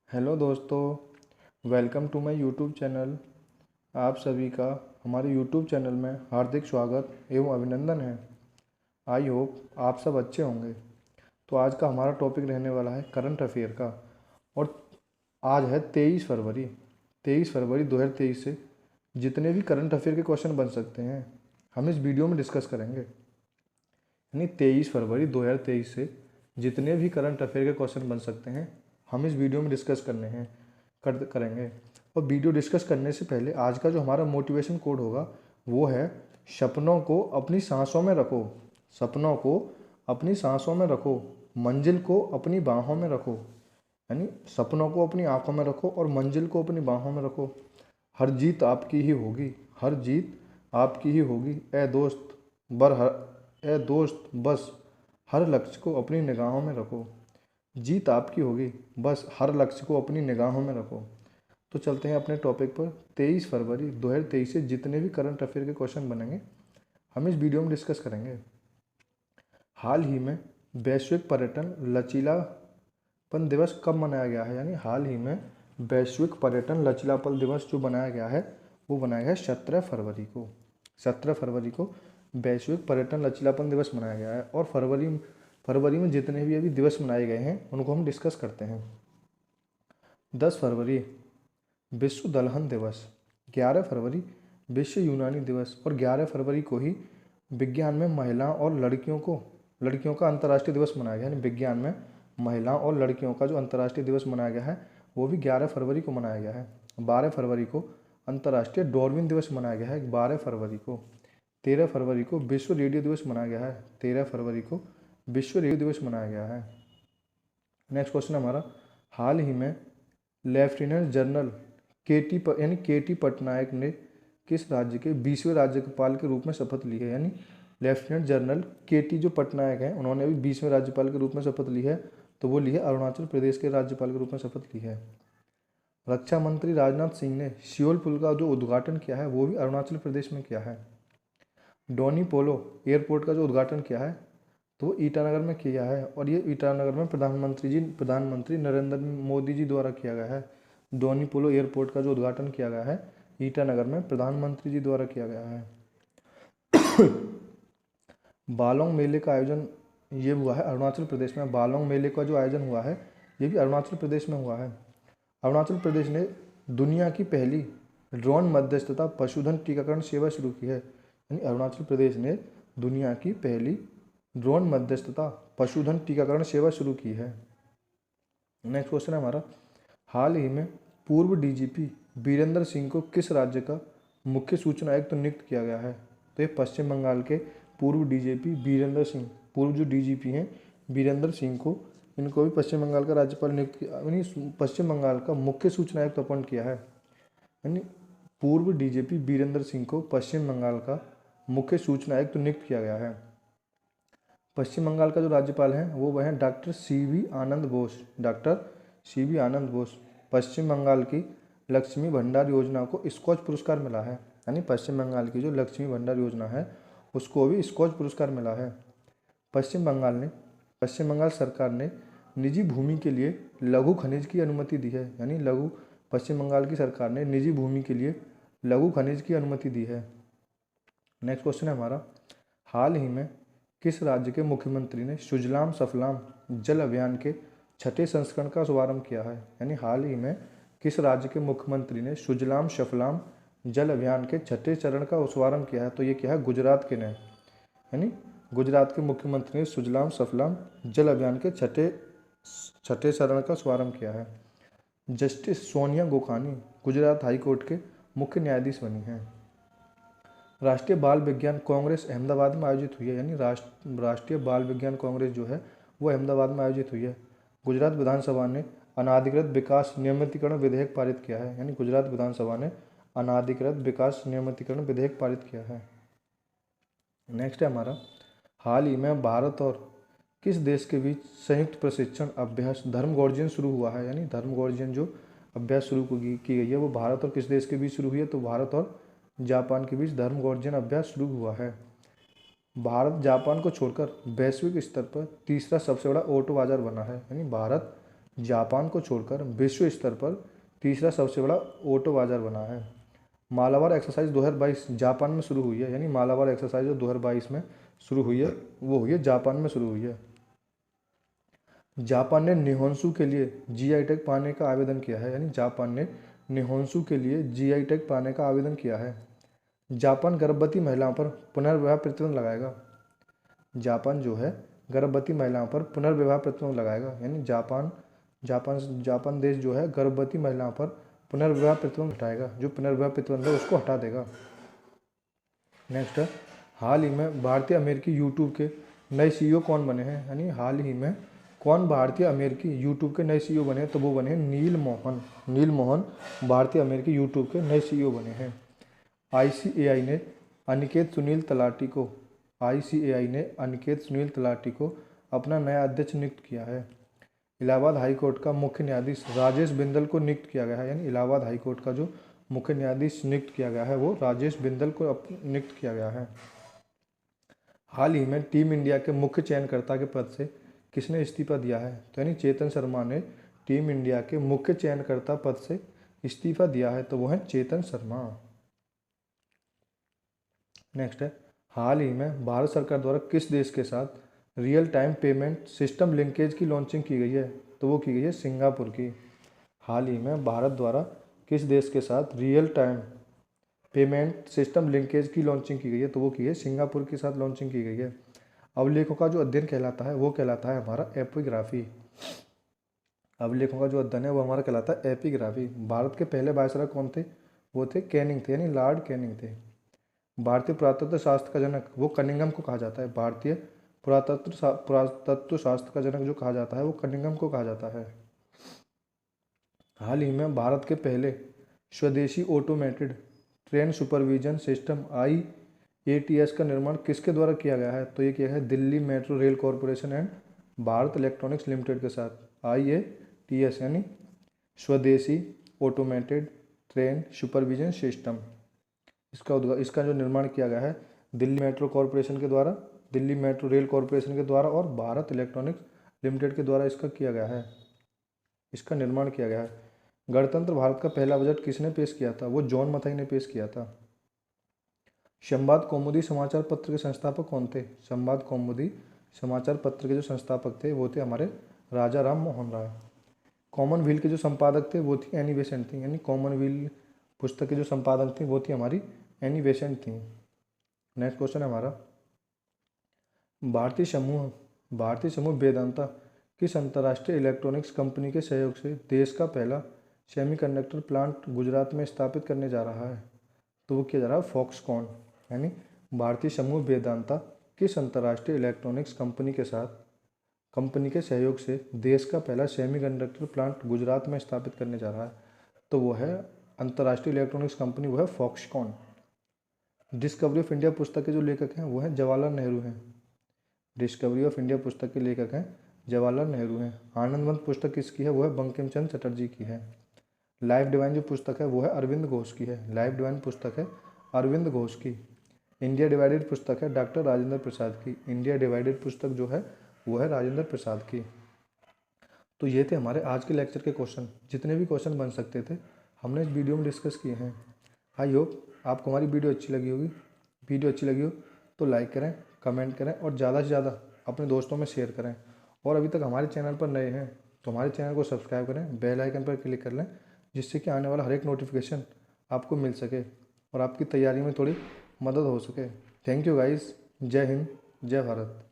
Hello दोस्तों, welcome to my YouTube channel. आप सभी का हमारे यूट्यूब चैनल में हार्दिक स्वागत एवं अभिनंदन है। आई होप आप सब अच्छे होंगे। तो आज का हमारा टॉपिक रहने वाला है करंट अफेयर का। और आज है 23 फरवरी। 23 फरवरी 2023 से जितने भी करंट अफेयर के क्वेश्चन बन सकते हैं हम इस वीडियो में डिस्कस करेंगे। यानी 23 फरवरी 2023 से जितने भी करंट अफेयर के क्वेश्चन बन सकते हैं हम इस वीडियो में डिस्कस करेंगे। और वीडियो डिस्कस करने से पहले आज का जो हमारा मोटिवेशन कोड होगा वो है सपनों को अपनी सांसों में रखो। सपनों को अपनी सांसों में रखो, मंजिल को अपनी बाहों में रखो। यानी सपनों को अपनी आंखों में रखो और मंजिल को अपनी बाहों में रखो। हर जीत आपकी ही होगी, हर जीत आपकी ही होगी। ए दोस्त बस हर लक्ष्य को अपनी निगाहों में रखो। जीत आपकी होगी, बस हर लक्ष्य को अपनी निगाहों में रखो। तो चलते हैं अपने टॉपिक पर। 23 फरवरी 2023 से जितने भी करंट अफेयर के क्वेश्चन बनेंगे हम इस वीडियो में डिस्कस करेंगे। हाल ही में वैश्विक पर्यटन लचीलापन दिवस कब मनाया गया है? यानी हाल ही में वैश्विक पर्यटन लचीलापन दिवस जो बनाया गया है वो बनाया गया है 17 फरवरी को। 17 फरवरी को वैश्विक पर्यटन लचीलापन दिवस मनाया गया है। और फरवरी में जितने भी अभी दिवस मनाए गए हैं उनको हम डिस्कस करते हैं। 10 फरवरी विश्व दलहन दिवस, 11 फरवरी विश्व यूनानी दिवस और 11 फरवरी को ही विज्ञान में महिलाओं और लड़कियों का अंतर्राष्ट्रीय दिवस मनाया गया। यानी विज्ञान में महिलाओं और लड़कियों का जो अंतर्राष्ट्रीय दिवस मनाया गया है वो भी 11 फरवरी को मनाया गया है। 12 फरवरी को अंतर्राष्ट्रीय डॉर्विन दिवस मनाया गया है। 12 फरवरी को 13 फरवरी को विश्व रेडियो दिवस मनाया गया है। 13 फरवरी को विश्व रेडियो दिवस मनाया गया है। नेक्स्ट क्वेश्चन हमारा, हाल ही में लेफ्टिनेंट जनरल के टी पटनायक ने किस राज्य के 20वें राज्यपाल के रूप में शपथ ली है? यानी लेफ्टिनेंट जनरल के.टी. जो पटनायक हैं उन्होंने अभी 20वें राज्यपाल के रूप में शपथ ली है। तो वो ली है अरुणाचल प्रदेश के राज्यपाल के रूप में शपथ ली है। रक्षा मंत्री राजनाथ सिंह ने सियोल पुल का जो उद्घाटन किया है वो भी अरुणाचल प्रदेश में किया है। डोनी पोलो एयरपोर्ट का जो उद्घाटन किया है तो ईटानगर में किया है। और ये ईटानगर में प्रधानमंत्री नरेंद्र मोदी जी द्वारा किया गया है। डोनी पोलो एयरपोर्ट का जो उद्घाटन किया गया है ईटानगर में प्रधानमंत्री जी द्वारा किया गया है। बालोंग मेले का आयोजन ये हुआ है अरुणाचल प्रदेश में। बालोंग मेले का जो आयोजन हुआ है ये भी अरुणाचल प्रदेश में हुआ है। अरुणाचल प्रदेश ने दुनिया की पहली ड्रोन मध्यस्थता पशुधन टीकाकरण सेवा शुरू की है। यानी अरुणाचल प्रदेश ने दुनिया की पहली ड्रोन मध्यस्थता पशुधन टीकाकरण सेवा शुरू की है। नेक्स्ट क्वेश्चन है हमारा, हाल ही में पूर्व डीजीपी बीरेंद्र सिंह को किस राज्य का मुख्य सूचना आयुक्त नियुक्त किया गया है? तो ये पश्चिम बंगाल के पूर्व डीजीपी बीरेंद्र सिंह, पूर्व जो डीजीपी हैं बीरेंद्र सिंह को, इनको भी पश्चिम बंगाल का राज्यपाल नियुक्त किया, यानी पश्चिम बंगाल का मुख्य सूचना आयुक्त अपॉइंट किया है। यानी पूर्व डीजीपी बीरेंद्र सिंह को पश्चिम बंगाल का मुख्य सूचना आयुक्त नियुक्त किया गया है। पश्चिम बंगाल का जो राज्यपाल हैं वह हैं doctor C V. Anand Bose. Doctor C V. Anand Bose. पश्चिम बंगाल की लक्ष्मी भंडार योजना को स्कॉच पुरस्कार मिला है। यानी पश्चिम बंगाल की जो लक्ष्मी भंडार योजना है उसको भी स्कॉच पुरस्कार मिला है। पश्चिम बंगाल सरकार ने निजी भूमि के लिए लघु खनिज की अनुमति दी है। यानी पश्चिम बंगाल की सरकार ने निजी भूमि के लिए लघु खनिज की अनुमति दी है। नेक्स्ट क्वेश्चन है हमारा, हाल ही में किस राज्य के मुख्यमंत्री ने सुजलाम सफलाम जल अभियान के 6ठे संस्करण का शुभारंभ किया है? यानी हाल ही में किस राज्य के मुख्यमंत्री ने सुजलाम सफलाम जल अभियान के 6ठे चरण का शुभारंभ किया है? तो ये क्या है, गुजरात के ने। यानी गुजरात के मुख्यमंत्री ने सुजलाम सफलाम जल अभियान के छठे चरण का शुभारंभ किया है। जस्टिस सोनिया गोखानी गुजरात हाईकोर्ट के मुख्य न्यायाधीश बनी हैं। राष्ट्रीय बाल विज्ञान कांग्रेस अहमदाबाद में आयोजित हुई है। यानी राष्ट्रीय बाल विज्ञान कांग्रेस जो है वो अहमदाबाद में आयोजित हुई है। गुजरात विधानसभा ने अनाधिकृत विकास नियमितीकरण विधेयक पारित किया है। यानी गुजरात विधानसभा ने अनाधिकृत विकास नियमितीकरण विधेयक पारित किया है। नेक्स्ट है हमारा, हाल ही में भारत और किस देश के बीच संयुक्त प्रशिक्षण अभ्यास धर्मगोर्जियन शुरू हुआ है? यानी धर्मगोर्जियन जो अभ्यास शुरू की गई है वो भारत और किस देश के बीच शुरू हुई है? तो भारत और जापान के बीच धर्मगोर्जियन अभ्यास शुरू हुआ है। भारत जापान को छोड़कर वैश्विक स्तर पर तीसरा सबसे बड़ा ऑटो बाजार बना है। यानी भारत जापान को छोड़कर विश्व स्तर पर तीसरा सबसे बड़ा ऑटो बाजार बना है। मालाबार एक्सरसाइज 2022 जापान में शुरू हुई है, यानी मालाबार एक्सरसाइज जो 2022 में शुरू हुई है वो हुई है जापान में शुरू हुई है। जापान ने निहोंसू के लिए जीआई टैग पाने का आवेदन किया है, यानी जापान ने निहोंसू के लिए जीआई टैग पाने का आवेदन किया है। जापान गर्भवती महिलाओं पर पुनर्विवाह प्रतिबंध लगाएगा। जापान जो है गर्भवती महिलाओं पर पुनर्विवाह प्रतिबंध लगाएगा, यानी जापान देश जो है गर्भवती महिलाओं पर पुनर्विवाह प्रतिबंध हटाएगा, जो पुनर्विवाह प्रतिबंध है उसको हटा देगा। नेक्स्ट है, हाल ही में भारतीय अमेरिकी यूट्यूब के नए सीईओ कौन बने हैं, यानी हाल ही में कौन भारतीय अमेरिकी यूट्यूब के नए सीईओ बने हैं, तो वो बने हैं नील मोहन भारतीय अमेरिकी यूट्यूब के नए सीईओ बने हैं। आईसीएआई ने अनिकेत सुनील तलाटी को अपना नया अध्यक्ष नियुक्त किया है। इलाहाबाद हाईकोर्ट का मुख्य न्यायाधीश राजेश बिंदल को नियुक्त किया गया है, यानी इलाहाबाद हाईकोर्ट का जो मुख्य न्यायाधीश नियुक्त किया गया है वो राजेश बिंदल को नियुक्त किया गया है। हाल ही में टीम इंडिया के मुख्य चयनकर्ता के पद से किसने इस्तीफा दिया है, तो यानी चेतन शर्मा ने टीम इंडिया के मुख्य चयनकर्ता पद से इस्तीफा दिया है, तो वो है चेतन शर्मा। नेक्स्ट है, हाल ही में भारत सरकार द्वारा किस देश के साथ real time payment system linkage की लॉन्चिंग की गई है, तो वो की गई है सिंगापुर की। हाल ही में भारत द्वारा किस देश के साथ real time payment system linkage की लॉन्चिंग की गई है, तो वो की है सिंगापुर के साथ लॉन्चिंग की गई है। अवलेखों का जो अध्ययन कहलाता है वो कहलाता है हमारा एपिग्राफी। अवलेखों का जो अध्ययन है वो हमारा कहलाता है एपिग्राफी। भारत के पहले वायसराय कौन थे, वो थे कैनिंग थे, यानी लॉर्ड कैनिंग थे। भारतीय पुरातत्व शास्त्र का जनक वो कनिंघम को कहा जाता है। भारतीय पुरातत्व शास्त्र का जनक जो कहा जाता है वो कनिंघम को कहा जाता है। हाल ही में भारत के पहले स्वदेशी automated train supervision system IATS का निर्माण किसके द्वारा किया गया है, तो ये किया है Delhi metro rail corporation and Bharat electronics limited के साथ। IATS यानी स्वदेशी ऑटोमेटेड ट्रेन सुपरविजन सिस्टम, इसका जो निर्माण किया गया है दिल्ली मेट्रो कॉरपोरेशन के द्वारा, दिल्ली मेट्रो रेल कॉरपोरेशन के द्वारा और भारत इलेक्ट्रॉनिक्स लिमिटेड के द्वारा इसका किया गया है, इसका निर्माण किया गया है। गणतंत्र भारत का पहला बजट किसने पेश किया था, वो जॉन मथाई ने पेश किया था। संवाद कौमुदी समाचार पत्र के संस्थापक कौन थे, संवाद कौमुदी समाचार पत्र के जो संस्थापक थे वो थे हमारे राजा राम मोहन राय। कॉमनवेल्थ के जो संपादक थे वो थी एनी बेसेंट थी, यानी कॉमनवेल्थ पुस्तक के जो संपादक थी वो थी हमारी एनी बेसेंट थी। नेक्स्ट क्वेश्चन है हमारा, भारतीय समूह वेदांता किस अंतर्राष्ट्रीय इलेक्ट्रॉनिक्स कंपनी के सहयोग से देश का पहला सेमीकंडक्टर प्लांट गुजरात में स्थापित करने जा रहा है, तो वो किया जा रहा है फॉक्सकॉन। यानी भारतीय समूह वेदांता किस अंतर्राष्ट्रीय इलेक्ट्रॉनिक्स कंपनी के सहयोग से देश का पहला सेमीकंडक्टर प्लांट गुजरात में स्थापित करने जा रहा है, तो वो है अंतर्राष्ट्रीय इलेक्ट्रॉनिक्स कंपनी, वो है फॉक्सकॉन। डिस्कवरी ऑफ इंडिया पुस्तक के जो लेखक हैं वो हैं जवाहरलाल नेहरू हैं। डिस्कवरी ऑफ इंडिया पुस्तक के लेखक हैं जवाहरलाल नेहरू हैं। आनंदवंत पुस्तक किसकी है, वो है बंकिम चंद्र चटर्जी की है। लाइफ डिवाइन जो पुस्तक है वो है अरविंद घोष की है। लाइफ डिवाइन पुस्तक है अरविंद घोष की। इंडिया डिवाइडेड पुस्तक है डॉक्टर राजेंद्र प्रसाद की। इंडिया डिवाइडेड पुस्तक जो है वो है राजेंद्र प्रसाद की। तो ये थे हमारे आज के लेक्चर के क्वेश्चन। जितने भी क्वेश्चन बन सकते थे हमने इस वीडियो में डिस्कस किए हैं। आई होप आपको हमारी वीडियो अच्छी लगी होगी। वीडियो अच्छी लगी हो तो लाइक करें, कमेंट करें और ज़्यादा से ज़्यादा अपने दोस्तों में शेयर करें। और अभी तक हमारे चैनल पर नए हैं तो हमारे चैनल को सब्सक्राइब करें, बेल आइकन पर क्लिक कर लें, जिससे कि आने वाला हर एक नोटिफिकेशन आपको मिल सके और आपकी तैयारी में थोड़ी मदद हो सके। Thank you guys. जय हिंद, जय भारत।